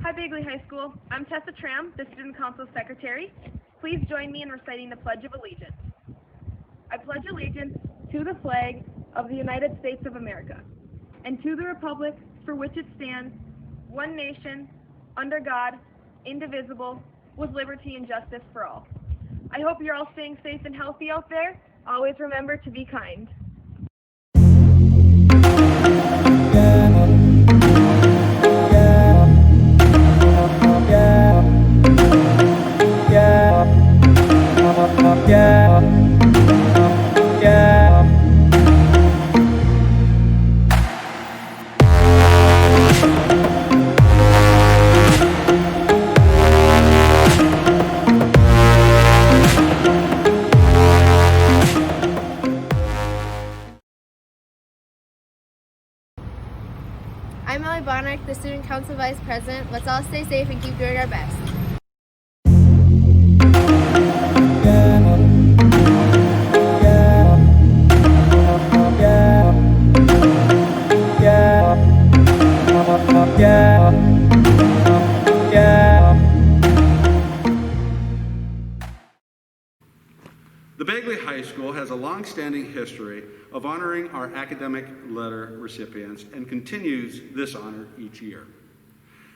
Hi, Bagley High School. I'm Tessa Tram, the Student Council Secretary. Please join me in reciting the Pledge of Allegiance. I pledge allegiance to the flag of the United States of America and to the republic for which it stands, one nation, under God, indivisible, with liberty and justice for all. I hope you're all staying safe and healthy out there. Always remember to be kind. I'm Ellie Bonnick, the Student Council Vice President. Let's all stay safe and keep doing our best. The Bagley High School has a long-standing history of honoring our academic letter recipients and continues this honor each year.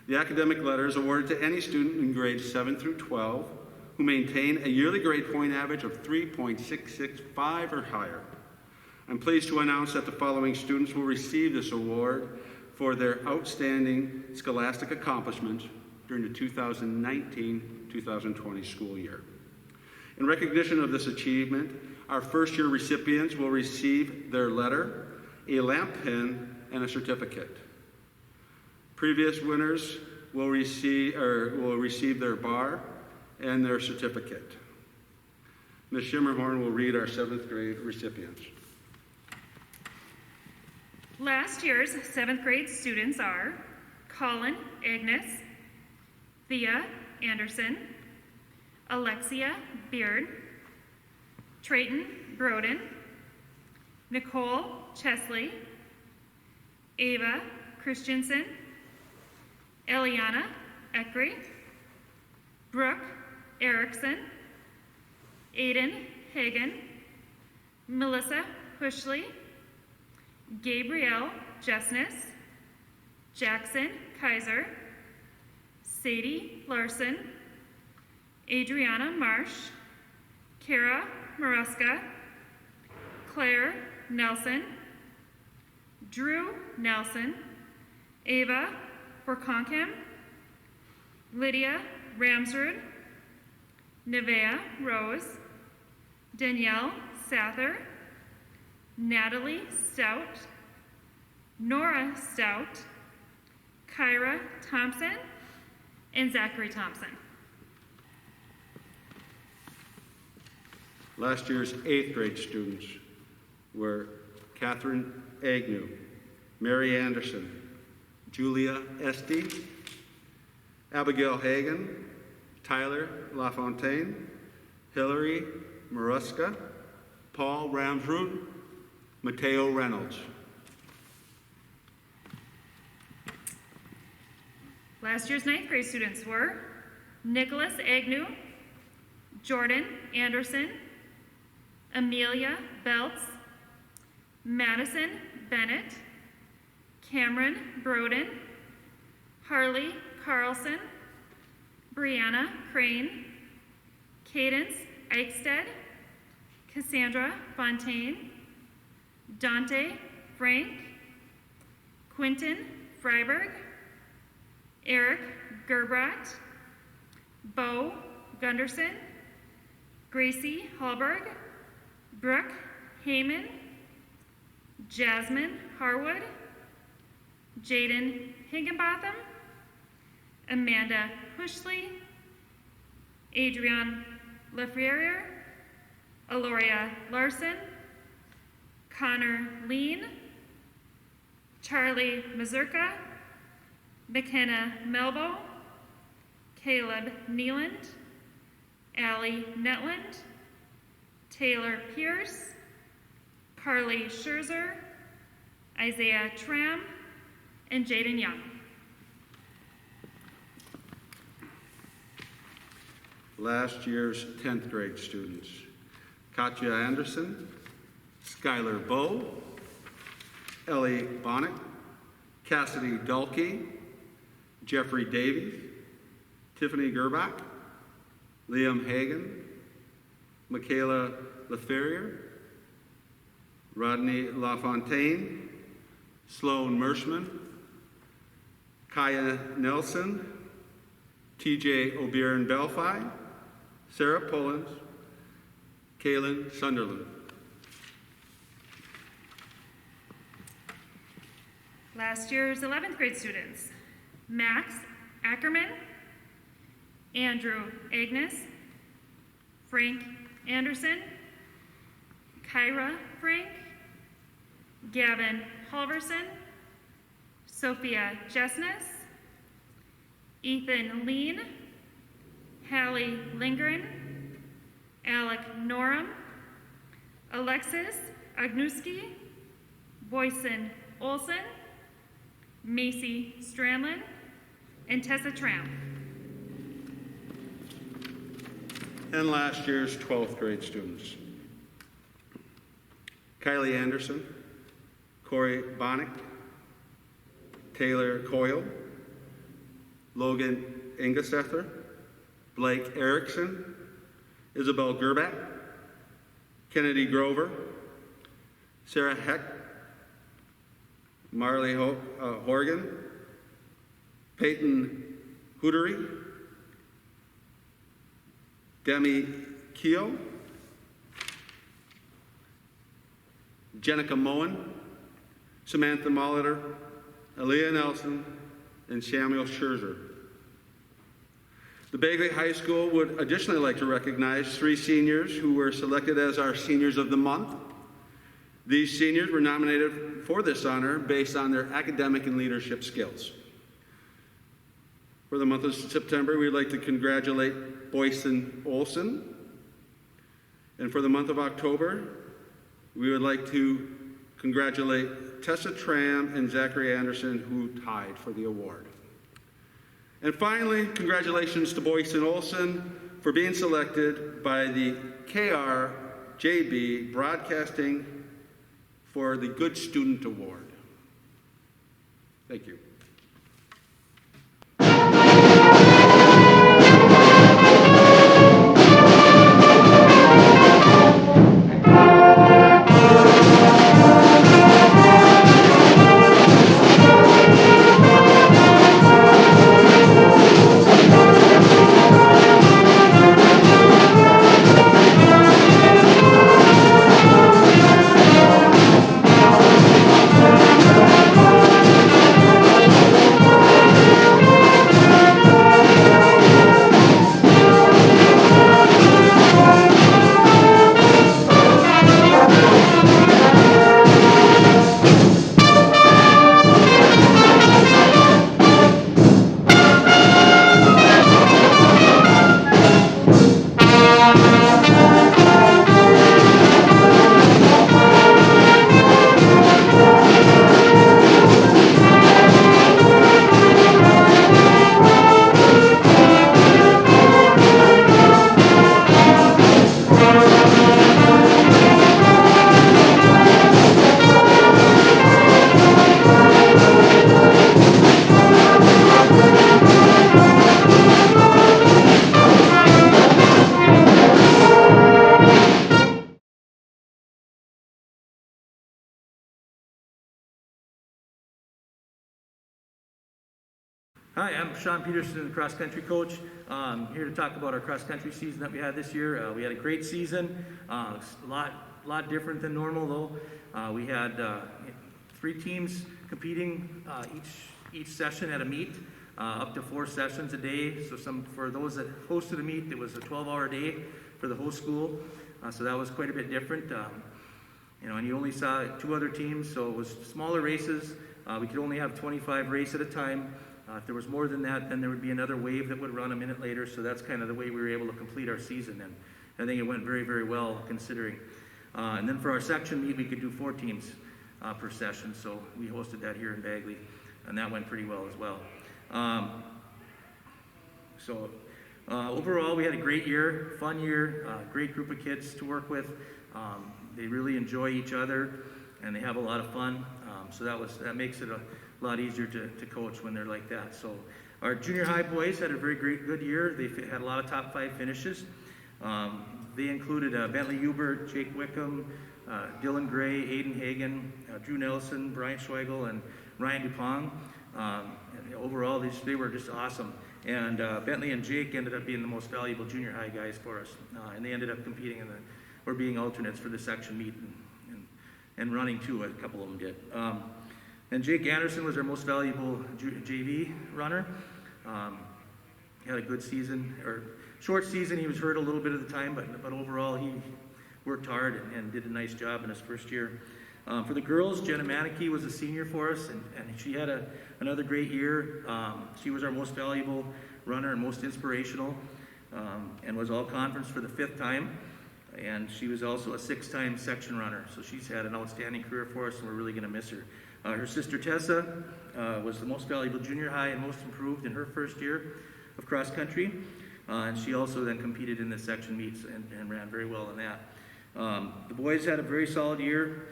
The academic letter is awarded to any student in grades 7 through 12 who maintain a yearly grade point average of 3.665 or higher. I'm pleased to announce that the following students will receive this award for their outstanding scholastic accomplishments during the 2019-2020 school year. In recognition of this achievement, our first-year recipients will receive their letter, a lamp pen, and a certificate. Previous winners will receive their bar and their certificate. Ms. Schimmerhorn will read our 7th grade recipients. Last year's 7th grade students are Colin Agnes, Thea Anderson, Alexia Beard, Trayton Broden, Nicole Chesley, Ava Christensen, Eliana Eckery, Brooke Erickson, Aiden Hagan, Melissa Pushley, Gabrielle Jessness, Jackson Kaiser, Sadie Larson, Adriana Marsh, Kara Maruska, Claire Nelson, Drew Nelson, Ava Borkonkim, Lydia Ramsrud, Nevea Rose, Danielle Sather, Natalie Stout, Nora Stout, Kyra Thompson, and Zachary Thompson. Last year's 8th grade students were Catherine Agnew, Mary Anderson, Julia Estee, Abigail Hagan, Tyler LaFontaine, Hillary Maruska, Paul Ramsrud, Mateo Reynolds. Last year's 9th grade students were Nicholas Agnew, Jordan Anderson, Amelia Belts, Madison Bennett, Cameron Broden, Harley Carlson, Brianna Crane, Cadence Eichstead, Cassandra Fontaine, Dante Frank, Quentin Freiberg, Eric Gerbrat, Bo Gunderson, Gracie Hallberg, Brooke Heyman, Jasmine Harwood, Jaden Higginbotham, Amanda Pushley, Adrienne Lefriere, Aloria Larson, Connor Lean, Charlie Mazurka, McKenna Melbo, Caleb Nealand, Allie Netland, Taylor Pierce, Carly Scherzer, Isaiah Tram, and Jaden Young. last year's 10th grade students. Katya Anderson, Skylar Bowe, Ellie Bonnick, Cassidy Dulkey, Jeffrey Davies, Tiffany Gerbach, Liam Hagan, Michaela LaFerrier, Rodney LaFontaine, Sloan Mershman, Kaya Nelson, TJ O'Byrne Belfi, Sarah Pullins, Kaylin Sunderland. Last year's 11th grade students: Max Ackerman, Andrew Agnes, Frank Anderson, Kyra Frank, Gavin Halverson, Sophia Jesness, Ethan Lean, Hallie Lindgren, Alec Norum, Alexis Agnuski, Boyson Olson, Macy Stranlin, and Tessa Tramp. And last year's 12th grade students: Kylie Anderson, Corey Bonnick, Taylor Coyle, Logan Ingesether, Blake Erickson, Isabel Gerbach, Kennedy Grover, Sarah Heck, Marley Horgan, Peyton Hootery, Demi Keogh, Jenica Moen, Samantha Molitor, Aaliyah Nelson, and Samuel Scherzer. The Bagley High School would additionally like to recognize 3 seniors who were selected as our Seniors of the Month. These seniors were nominated for this honor based on their academic and leadership skills. For the month of September, we'd like to congratulate Boyson Olson. And for the month of October, we would like to congratulate Tessa Tram and Zachary Anderson, who tied for the award. And finally, congratulations to Boyson Olson for being selected by the KRJB Broadcasting for the Good Student Award. Thank you. Hi, I'm Sean Peterson, the cross-country coach. Here to talk about our cross-country season that we had this year. We had a great season, a lot different than normal though. We had 3 teams competing each session at a meet, up to 4 sessions a day. So for those that hosted a meet, it was a 12-hour day for the whole school. So that was quite a bit different. And you only saw 2 other teams, so it was smaller races. We could only have 25 races at a time. If there was more than that, then there would be another wave that would run a minute later, so that's kind of the way we were able to complete our season, and I think it went very, very well considering. And then for our section meet, we could do 4 teams per session, so we hosted that here in Bagley, and that went pretty well as well. Overall, we had a great year, fun year, great group of kids to work with. They really enjoy each other, and they have a lot of fun. So that makes it a lot easier to coach when they're like that. So our junior high boys had a very good year. They had a lot of top 5 finishes. They included Bentley Hubert, Jake Wickham, Dylan Gray, Aiden Hagen, Drew Nelson, Brian Schweigel, and Ryan Dupont. And overall, they were just awesome. And Bentley and Jake ended up being the most valuable junior high guys for us. And they ended up competing or being alternates for the section meet and running too. A couple of them did. And Jake Anderson was our most valuable JV runner. Had a good season, or short season. He was hurt a little bit of the time, but overall he worked hard and did a nice job in his first year. For the girls, Jenna Manicky was a senior for us, and she had another great year. She was our most valuable runner and most inspirational, and was all conference for the 5th time. And she was also a 6-time section runner, so she's had an outstanding career for us, and we're really going to miss her. Her sister Tessa was the most valuable junior high and most improved in her first year of cross country, and she also then competed in the section meets and ran very well in that. The boys had a very solid year,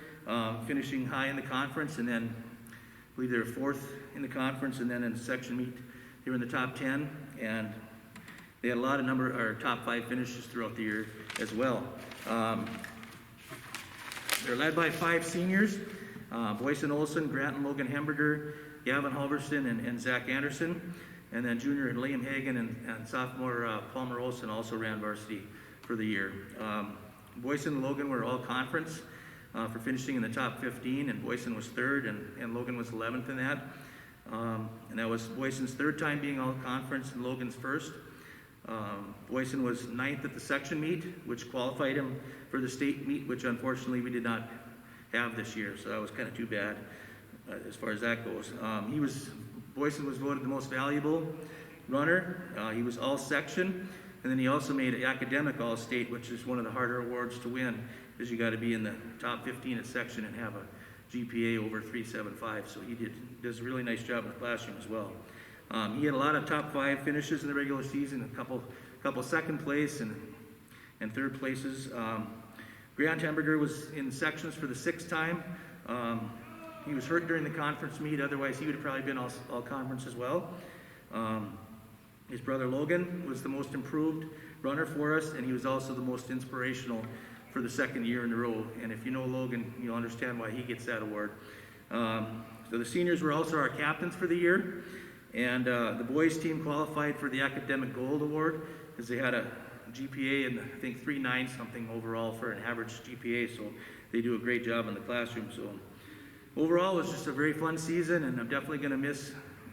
finishing high in the conference, and then I believe they were 4th in the conference, and then in the section meet they were in the top 10, and they had a lot of top 5 finishes throughout the year as well. They're led by 5 seniors, Boyson Olson, Grant and Logan Hemberger, Gavin Halverson, and Zach Anderson. And then junior Liam Hagen and sophomore Palmer Olson also ran varsity for the year. Boyson and Logan were all conference for finishing in the top 15, and Boyson was 3rd, and Logan was 11th in that. And that was Boyson's 3rd time being all conference and Logan's 1st. Boyson was 9th at the section meet, which qualified him for the state meet, which unfortunately we did not have this year, so that was kind of too bad as far as that goes. Boyson was voted the most valuable runner. He was all section, and then he also made academic all state, which is one of the harder awards to win, because you got to be in the top 15 at section and have a GPA over 3.75. So he does a really nice job in the classroom as well. He had a lot of top 5 finishes in the regular season, a couple second place and 3rd places. Grant Hemberger was in sections for the 6th time. He was hurt during the conference meet, otherwise he would have probably been all conference as well. His brother Logan was the most improved runner for us, and he was also the most inspirational for the 2nd year in a row. And if you know Logan, you'll understand why he gets that award. So the seniors were also our captains for the year, and the boys team qualified for the Academic Gold Award because they had a GPA and I think 3.9 something overall for an average GPA, so they do a great job in the classroom. So overall, it was just a very fun season, and I'm definitely going to miss,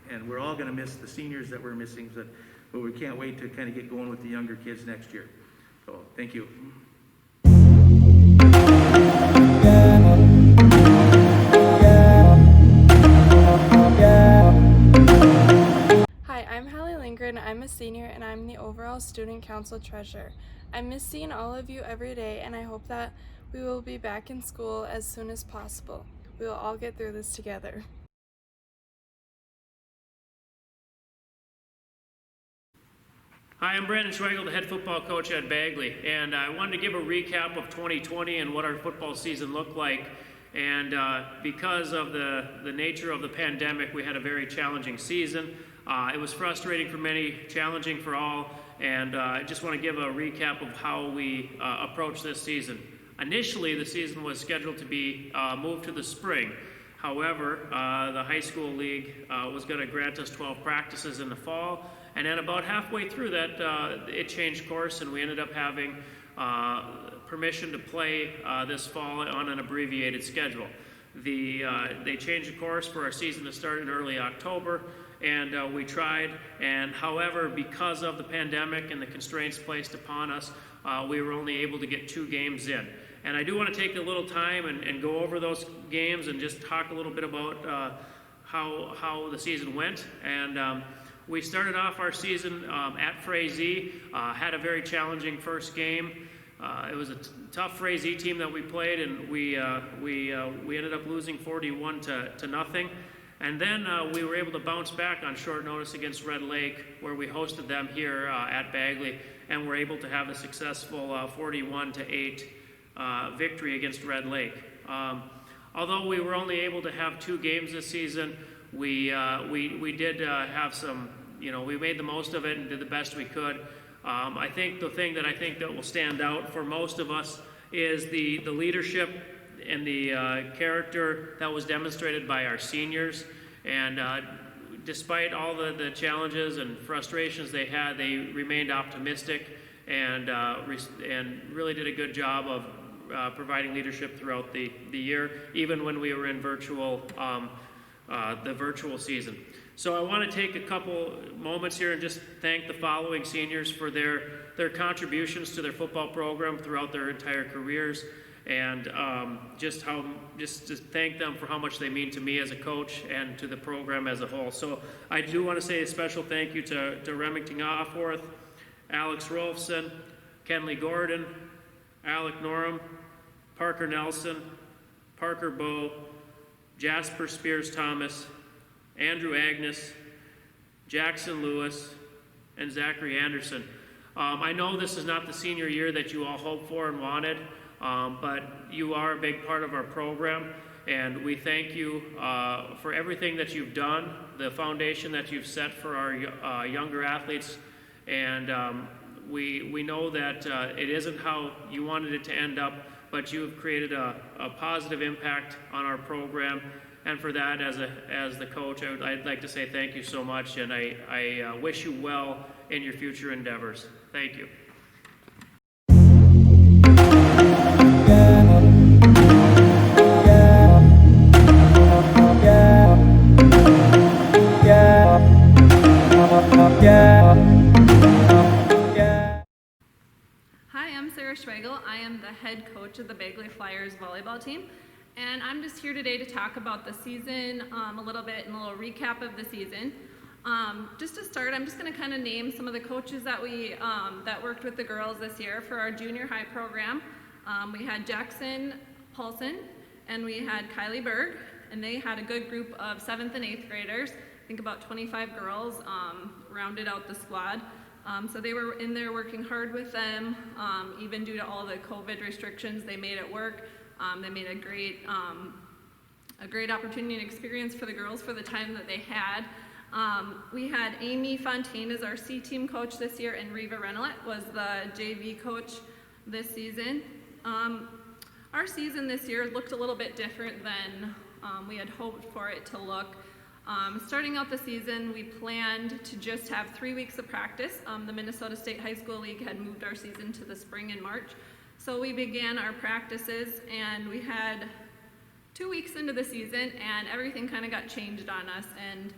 and we're all going to miss the seniors that we're missing, but we can't wait to kind of get going with the younger kids next year. So thank you. Hi, I'm Hallie Lindgren. I'm a senior and I'm the overall student council treasurer. I miss seeing all of you every day, and I hope that we will be back in school as soon as possible. We will all get through this together. Hi, I'm Brandon Schweigel, the head football coach at Bagley, and I wanted to give a recap of 2020 and what our football season looked like. And because of the nature of the pandemic, we had a very challenging season. It was frustrating for many, challenging for all, and I just want to give a recap of how we approached this season. Initially, the season was scheduled to be moved to the spring. However, the high school league was going to grant us 12 practices in the fall, and then about halfway through that, it changed course, and we ended up having permission to play this fall on an abbreviated schedule. They changed the course for our season to start in early October, and we tried, and however, because of the pandemic and the constraints placed upon us, we were only able to get 2 games in. And I do want to take a little time and go over those games and just talk a little bit about how the season went. And we started off our season at Frazee, had a very challenging first game. It was a tough Frazee team that we played, and we ended up losing 41 to nothing. And then we were able to bounce back on short notice against Red Lake, where we hosted them here at Bagley, and were able to have a successful 41-8 victory against Red Lake. Although we were only able to have 2 games this season, we did have some, we made the most of it and did the best we could. I think the thing that will stand out for most of us is the leadership and the character that was demonstrated by our seniors. And despite all the challenges and frustrations they had, they remained optimistic and really did a good job of providing leadership throughout the year, even when we were in the virtual season. So I want to take a couple moments here and just thank the following seniors for their contributions to their football program throughout their entire careers, and just to thank them for how much they mean to me as a coach and to the program as a whole. So I do want to say a special thank you to Remington Offworth, Alex Rolfson, Kenley Gordon, Alec Norum, Parker Nelson, Parker Bowe, Jasper Spears Thomas, Andrew Agnes, Jackson Lewis, and Zachary Anderson. I know this is not the senior year that you all hoped for and wanted, but you are a big part of our program, and we thank you for everything that you've done, the foundation that you've set for our younger athletes, and we know that it isn't how you wanted it to end up, but you have created a positive impact on our program. And for that, as the coach, I'd like to say thank you so much, and I wish you well in your future endeavors. Thank you. Hi, I'm Sarah Schweigel. I am the head coach of the Bagley Flyers volleyball team. And I'm just here today to talk about the season a little bit and a little recap of the season. Just to start, I'm just going to kind of name some of the coaches that that worked with the girls this year for our junior high program. We had Jackson Paulson and we had Kylie Berg, and they had a good group of 7th and 8th graders. I think about 25 girls rounded out the squad. So they were in there working hard with them, even due to all the COVID restrictions, they made it work. They made a great opportunity and experience for the girls for the time that they had. We had Amy Fontaine as our C team coach this year, and Reva Renellet was the JV coach this season. Our season this year looked a little bit different than we had hoped for it to look. Starting out the season, we planned to just have 3 weeks of practice. The Minnesota State High School League had moved our season to the spring in March. So we began our practices, and we had 2 weeks into the season, and everything kind of got changed on us. And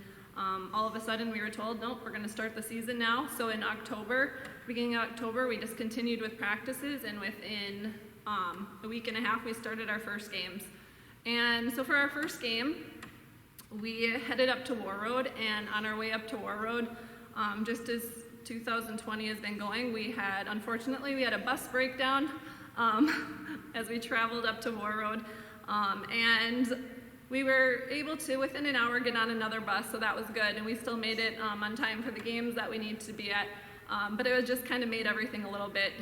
all of a sudden we were told, nope, we're going to start the season now. So in October, beginning of October, we just continued with practices, and within a week and a half, we started our first games. And so for our first game, we headed up to Warroad, and on our way up to Warroad, just as 2020 has been going, unfortunately, we had a bus breakdown as we traveled up to Warroad, and we were able to, within an hour, get on another bus, so that was good, and we still made it on time for the games that we need to be at, but it was just kind of made everything a little bit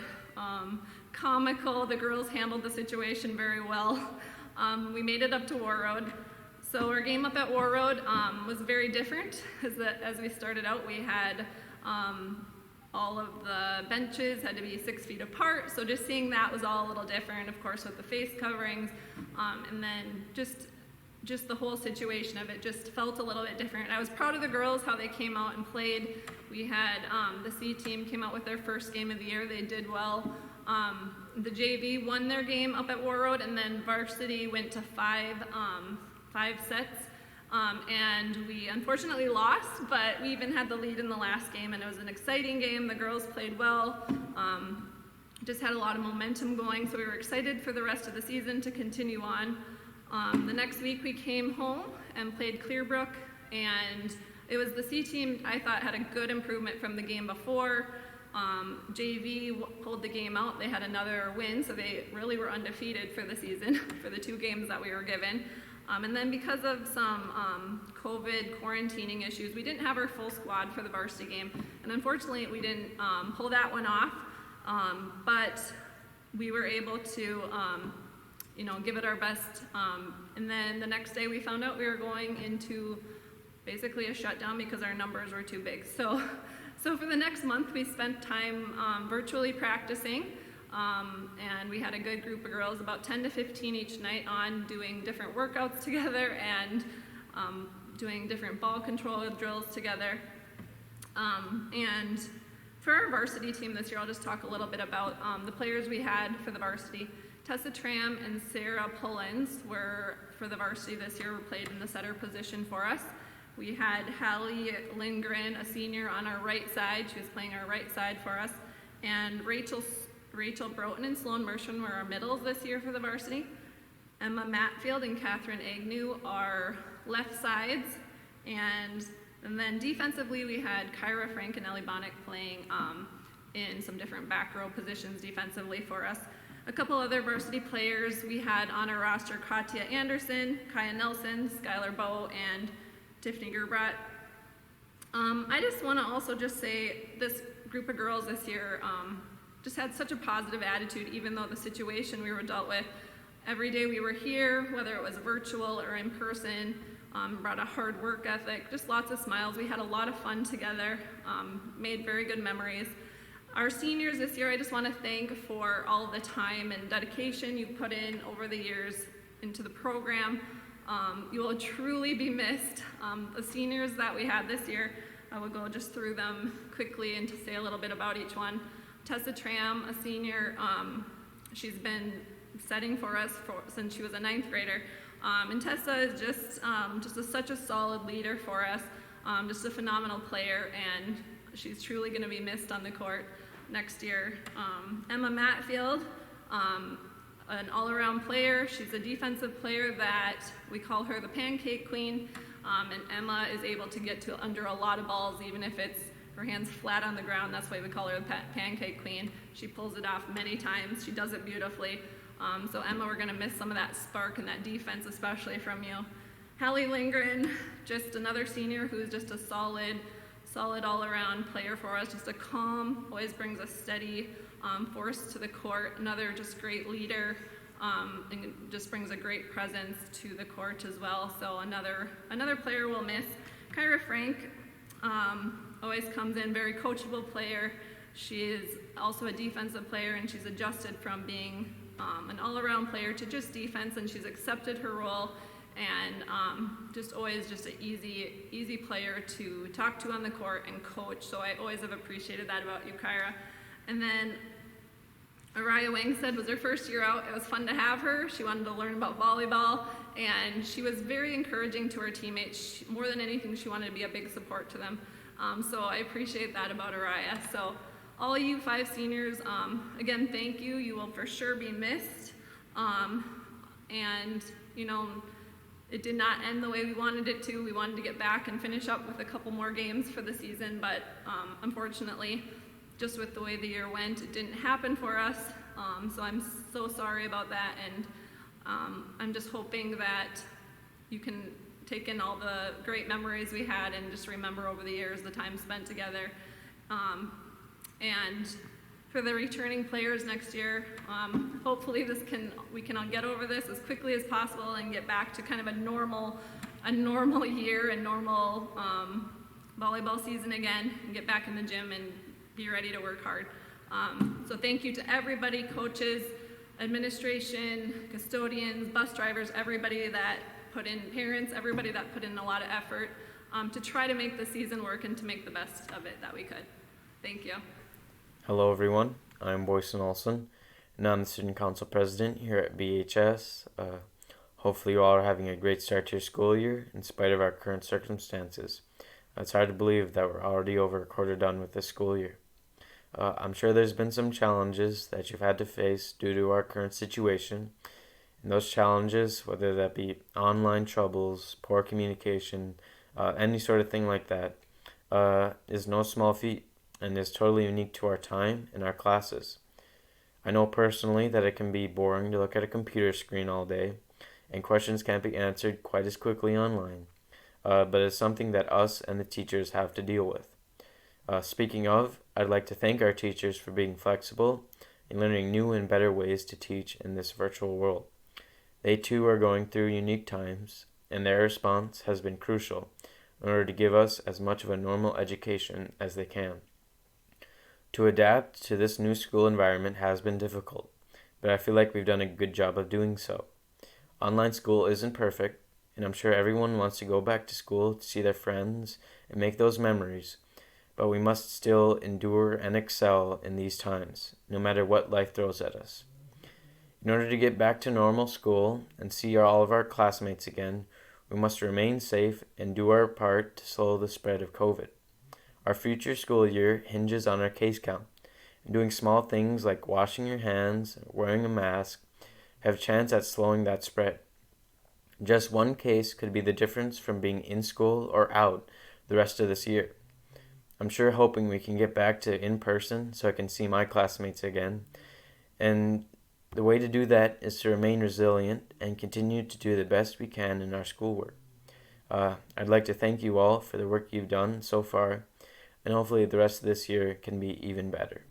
comical. The girls handled the situation very well. We made it up to Warroad. So our game up at Warroad was very different. As we started out, we had all of the benches had to be 6 feet apart, so just seeing that was all a little different, of course, with the face coverings, and then just the whole situation of it just felt a little bit different. I was proud of the girls, how they came out and played. We had the C team came out with their first game of the year. They did well. The JV won their game up at Warroad, and then varsity went to five sets. And we unfortunately lost, but we even had the lead in the last game, and it was an exciting game. The girls played well, just had a lot of momentum going, so we were excited for the rest of the season to continue on. The next week we came home and played Clearbrook, and it was the C team I thought had a good improvement from the game before. JV pulled the game out. They had another win, so they really were undefeated for the season for the 2 games that we were given. And then because of some COVID quarantining issues, we didn't have our full squad for the varsity game. And unfortunately, we didn't pull that one off. But we were able to, give it our best. And then the next day we found out we were going into basically a shutdown because our numbers were too big. So for the next month, we spent time virtually practicing. And we had a good group of girls, about 10 to 15 each night, on doing different workouts together and doing different ball control drills together. And for our varsity team this year, I'll just talk a little bit about the players we had for the varsity. Tessa Tram and Sarah Pullens were, for the varsity this year, were played in the setter position for us. We had Hallie Lindgren, a senior, on our right side. She was playing our right side for us. And Rachel Broughton and Sloan Mershon were our middles this year for the varsity. Emma Matfield and Catherine Agnew are left sides. And then defensively, we had Kyra Frank and Ellie Bonnick playing in some different back row positions defensively for us. A couple other varsity players we had on our roster: Katya Anderson, Kaya Nelson, Skylar Bowe, and Tiffany Gerbrat. I just want to also just say this group of girls this year just had such a positive attitude, even though the situation we were dealt with. Every day we were here, whether it was virtual or in person, brought a hard work ethic, just lots of smiles. We had a lot of fun together, made very good memories. Our seniors this year, I just want to thank for all the time and dedication you put in over the years into the program. You will truly be missed. The seniors that we had this year, I will go just through them quickly and to say a little bit about each one. Tessa Tram, a senior, she's been setting for us since she was a 9th grader. And Tessa is just such a solid leader for us, just a phenomenal player, and she's truly going to be missed on the court next year. Emma Matfield, an all-around player. She's a defensive player that we call her the pancake queen, and Emma is able to get to under a lot of balls, even if it's her hands flat on the ground. That's why we call her the pancake queen. She pulls it off many times. She does it beautifully. So Emma, we're going to miss some of that spark and that defense, especially from you. Hallie Lindgren, just another senior who's just a solid all-around player for us. Just a calm, always brings a steady force to the court. Another just great leader, and just brings a great presence to the court as well. So another player we'll miss. Kyra Frank always comes in, very coachable player. She is also a defensive player, and she's adjusted from being an all-around player to just defense, and she's accepted her role, and just always just an easy player to talk to on the court and coach. So I always have appreciated that about you, Kyra. And then Araya Wangstead was her first year out. It was fun to have her. She wanted to learn about volleyball, and she was very encouraging to her teammates. More than anything, she wanted to be a big support to them. So I appreciate that about Araya. So all you 5 seniors, again, thank you. You will for sure be missed. And, it did not end the way we wanted it to. We wanted to get back and finish up with a couple more games for the season, but unfortunately, just with the way the year went, it didn't happen for us. So I'm so sorry about that, and I'm just hoping that you can take in all the great memories we had and just remember over the years the time spent together. And for the returning players next year, hopefully we can all get over this as quickly as possible and get back to kind of a normal year and normal volleyball season again, and get back in the gym and be ready to work hard. So thank you to everybody, coaches, administration, custodians, bus drivers, everybody that put in, parents, everybody that put in a lot of effort to try to make the season work and to make the best of it that we could. Thank you. Hello everyone, I'm Boyson Olson, and I'm the Student Council President here at BHS. Hopefully you all are having a great start to your school year in spite of our current circumstances. It's hard to believe that we're already over a quarter done with this school year. I'm sure there's been some challenges that you've had to face due to our current situation, and those challenges, whether that be online troubles, poor communication, any sort of thing like that, is no small feat, and is totally unique to our time and our classes. I know personally that it can be boring to look at a computer screen all day, and questions can't be answered quite as quickly online, but it's something that us and the teachers have to deal with. Speaking of, I'd like to thank our teachers for being flexible and learning new and better ways to teach in this virtual world. They too are going through unique times, and their response has been crucial in order to give us as much of a normal education as they can. To adapt to this new school environment has been difficult, but I feel like we've done a good job of doing so. Online school isn't perfect, and I'm sure everyone wants to go back to school to see their friends and make those memories, but we must still endure and excel in these times, no matter what life throws at us. In order to get back to normal school and see all of our classmates again, we must remain safe and do our part to slow the spread of COVID. Our future school year hinges on our case count, and doing small things like washing your hands, wearing a mask, have a chance at slowing that spread. Just one case could be the difference from being in school or out the rest of this year. I'm sure hoping we can get back to in person so I can see my classmates again. And the way to do that is to remain resilient and continue to do the best we can in our schoolwork. I'd like to thank you all for the work you've done so far, and hopefully the rest of this year can be even better.